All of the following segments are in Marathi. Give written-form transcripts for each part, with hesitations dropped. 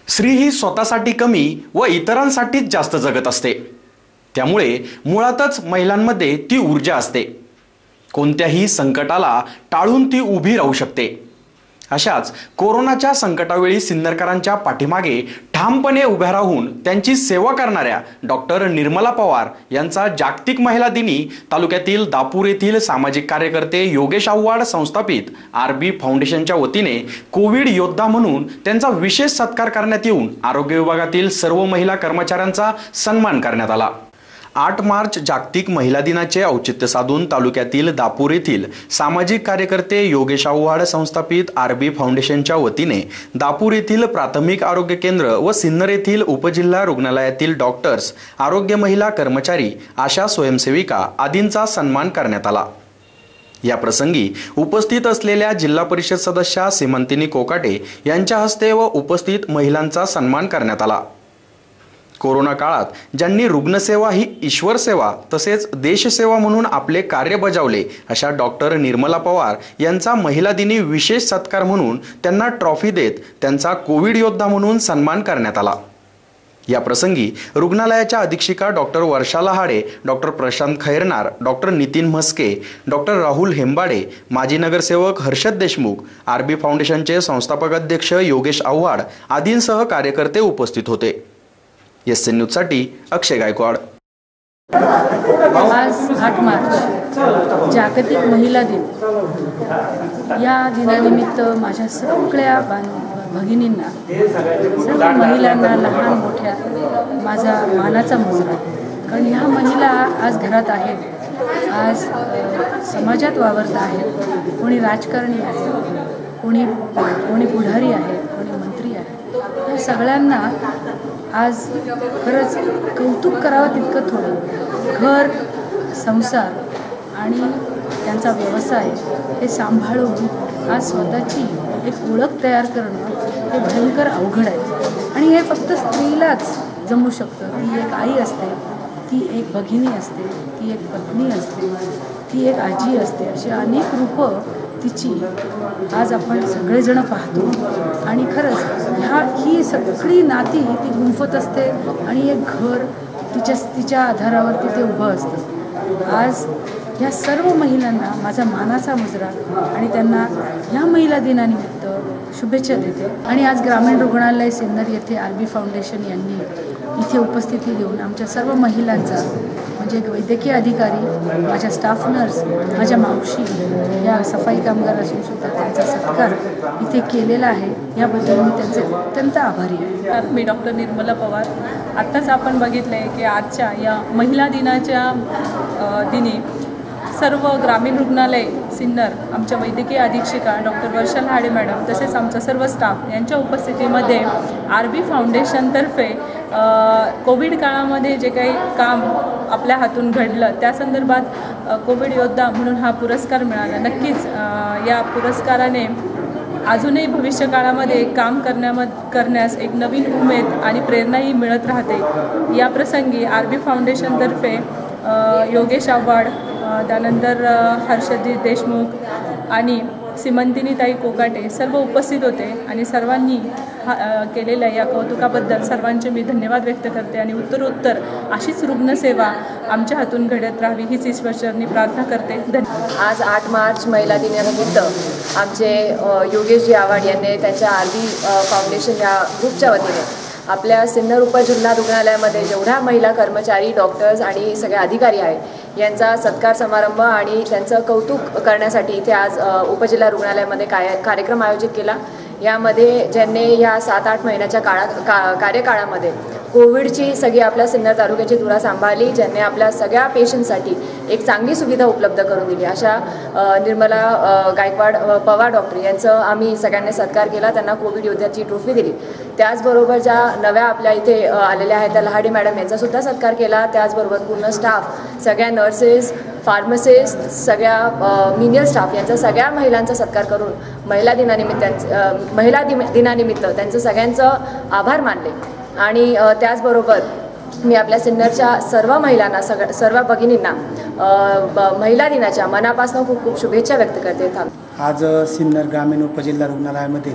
स्त्री ही स्वतःसाठी कमी व इतरांसाठीच जास्त जगत असते। त्यामुळे मुळातच महिलांमध्ये ती ऊर्जा असते। कोणत्याही संकटाला टाळून ती उभी राहू शकते। अशाच कोरोनाच्या संकटावेळी सिन्नरकरांच्या पाठीमागे ठामपणे उभ्या राहून त्यांची सेवा करणाऱ्या डॉक्टर निर्मला पवार यांचा जागतिक महिला दिनी तालुक्यातील दापूर येथील सामाजिक कार्यकर्ते योगेश आव्हाड संस्थापित आरबी फाउंडेशनच्या वतीने कोविड योद्धा म्हणून त्यांचा विशेष सत्कार करण्यात येऊन आरोग्य विभागातील सर्व महिला कर्मचाऱ्यांचा सन्मान करण्यात आला। 8 मार्च जागतिक महिला दिनाचे औचित्य साधून तालुक्यातील दापूर येथील सामाजिक कार्यकर्ते योगेश आव्हाड संस्थापित आरबी फाउंडेशनच्या वतीने दापूर येथील प्राथमिक आरोग्य केंद्र व सिन्नर येथील उपजिल्हा रुग्णालयातील डॉक्टर्स, आरोग्य महिला कर्मचारी, आशा स्वयंसेविका आदींचा सन्मान करण्यात आला। या प्रसंगी उपस्थित असलेल्या जिल्हा परिषद सदस्या सीमंतिनी कोकाटे यांच्या हस्ते व उपस्थित महिलांचा सन्मान करण्यात आला। कोरोना काळात ज्यांनी रुग्णसेवा ही ईश्वर सेवा तसेच देशसेवा म्हणून आपले कार्य बजावले अशा डॉक्टर निर्मला पवार यांचा महिला दिनी विशेष सत्कार म्हणून त्यांना ट्रॉफी देत त्यांचा कोविड योद्धा म्हणून सन्मान करण्यात आला। या प्रसंगी रुग्णालयाच्या अधीक्षिका doctor Varsha Lahade, doctor Prashant Khairnar, doctor Nitin Mhaske, doctor Rahul Hembade, माजी नगरसेवक हर्षद देशमुख, आरबी फाउंडेशनचे संस्थापक अध्यक्ष योगेश आव्हाड आदींसह कार्यकर्ते उपस्थित होते। एसएन न्यूज साठी अक्षय गायकवाड। आज 8 मार्च जागतिक महिला दिन। या दिनानिमित्त माझ्या सगळ्या भगिनींना, सर्व महिलांना, लहान मोठ्या, माझा मानाचा मुजरा। कारण ह्या महिला आज घरात आहेत, आज समाजात वावरत आहेत। कोणी राजकारणी आहे, कोणी पुढारी आहे, कोणी मंत्री आहे। या सगळ्यांना आज खरंच कौतुक करावं तितकं थोडं। घर, संसार आणि त्यांचा व्यवसाय हे सांभाळून आज स्वतःची एक ओळख तयार करणं हे भयंकर अवघड आहे। आणि हे फक्त स्त्रीलाच जमू शकतं। ती एक आई असते, ती एक भगिनी असते, ती एक पत्नी असते, ती एक आजी असते। अशी अनेक रूपं तिची आज आपण सगळेजण पाहतो। आणि खरंच ही सगळी नाती ती गुंफत असते आणि एक घर तिच्या आधारावरती ते उभं असतं। आज ह्या सर्व महिलांना माझा मानाचा मुजरा आणि त्यांना ह्या महिला दिनानिमित्त शुभेच्छा देते। आणि आज ग्रामीण रुग्णालय सिन्नर येथे आरबी फाउंडेशन यांनी इथे उपस्थिती देऊन आमच्या सर्व महिलांचा, म्हणजे वैद्यकीय अधिकारी, माझ्या स्टाफ नर्स, माझ्या मावशी, या सफाई कामगार असून सुद्धा त्यांचा सत्कार इथे केलेला आहे। याबद्दल मी त्यांचे अत्यंत आभारी आहे। मी डॉक्टर निर्मला पवार। आत्ताच आपण बघितलं आहे की आजच्या या महिला दिनाच्या दिनी सर्व ग्रामीण रुग्णालय सिन्नर, आमच्या वैद्यकीय अधीक्षिका डॉक्टर वर्षा लहाडे मॅडम तसेच आमचा सर्व स्टाफ यांच्या उपस्थितीमध्ये आरबी फाउंडेशनतर्फे कोविड काळामध्ये जे काही काम आपल्या हातून घडलं त्या संदर्भात कोविड योद्धा म्हणून हा पुरस्कार मिळाला। नक्कीच या पुरस्काराने अजूनही भविष्य काळामध्ये काम करण्यास एक नवीन उमेद आणि प्रेरणाही मिळत राहते। या प्रसंगी आरबी फाउंडेशनतर्फे योगेश आव्हाड, त्यानंतर हर्षद देशमुख आणि सीमंतिनीताई कोकाटे सर्व उपस्थित होते आणि सर्वांनी केलेल्या या कौतुकाबद्दल सर्वांचे मी धन्यवाद व्यक्त करते। आणि उत्तरोत्तर अशीच रुग्णसेवा आमच्या हातून घडत राहावी हीच ईश्वरचरणी प्रार्थना करते। आज 8 मार्च महिला दिनानिमित्त आमचे योगेशजी आव्हाड यांनी त्यांच्या आरबी फाउंडेशन या ग्रुपच्या वतीने आपल्या सिन्नर उपजिल्हा रुग्णालयामध्ये जेवढ्या महिला कर्मचारी, डॉक्टर्स आणि सगळे अधिकारी आहेत यांचा सत्कार समारंभ आणि त्यांचं कौतुक करण्यासाठी इथे आज उपजिल्हा रुग्णालयामध्ये कार्यक्रम आयोजित केला। यामध्ये ज्यांनी या 7-8 महिन्याच्या कार्यकाळामध्ये कोविडची सगळी आपल्या सिन्नर तालुक्याची धुरा सांभाळली, ज्यांनी आपल्या सगळ्या पेशंटसाठी एक चांगली सुविधा उपलब्ध करून दिली, अशा निर्मला गायकवाड पवार डॉक्टर यांचं आम्ही सगळ्यांनी सत्कार केला। त्यांना कोविड योद्ध्याची ट्रॉफी दिली। त्याचबरोबर ज्या नव्या आपल्या इथे आलेल्या आहेत त्या लहाडे मॅडम यांचासुद्धा सत्कार केला। त्याचबरोबर पूर्ण स्टाफ, सगळ्या नर्सेस, फार्मसिस्ट, सगळ्या मिनियर स्टाफ यांचा सगळ्या महिलांचा सत्कार करून महिला दिनानिमित्त त्यांचं सगळ्यांचं आभार मानले। आणि त्याचबरोबर मी आपल्या सिन्नरच्या सर्व महिलांना, सर्व भगिनींना महिला दिनाच्या मनापासून खूप खूप शुभेच्छा व्यक्त करते। आज सिन्नर ग्रामीण उपजिल्हा रुग्णालयामध्ये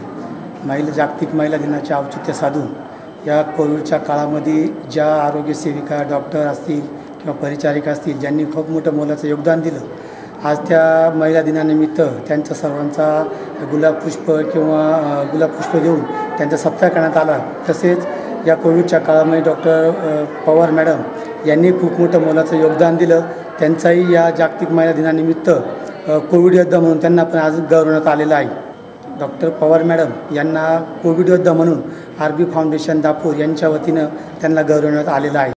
जागतिक महिला दिनाचे औचित्य साधून या कोविडच्या काळामध्ये ज्या आरोग्य सेविका, डॉक्टर असतील किंवा परिचारिका असतील, ज्यांनी खूप मोठं मोलाचं योगदान दिलं, आज त्या महिला दिनानिमित्त त्यांचा सर्वांचा गुलाबपुष्प देऊन त्यांचा सत्कार करण्यात आला. तसेच या कोविडच्या काळामध्ये डॉक्टर पवार मॅडम यांनी खूप मोठं मोलाचं योगदान दिलं. त्यांचाही या जागतिक महिला दिनानिमित्त कोविड योद्धा म्हणून त्यांना पण आज गौरवण्यात आलेलं आहे. डॉक्टर पवार मॅडम यांना कोविड योद्धा म्हणून RB फाउंडेशन दापूर यांच्या वतीनं त्यांना गौरवण्यात आलेलं आहे.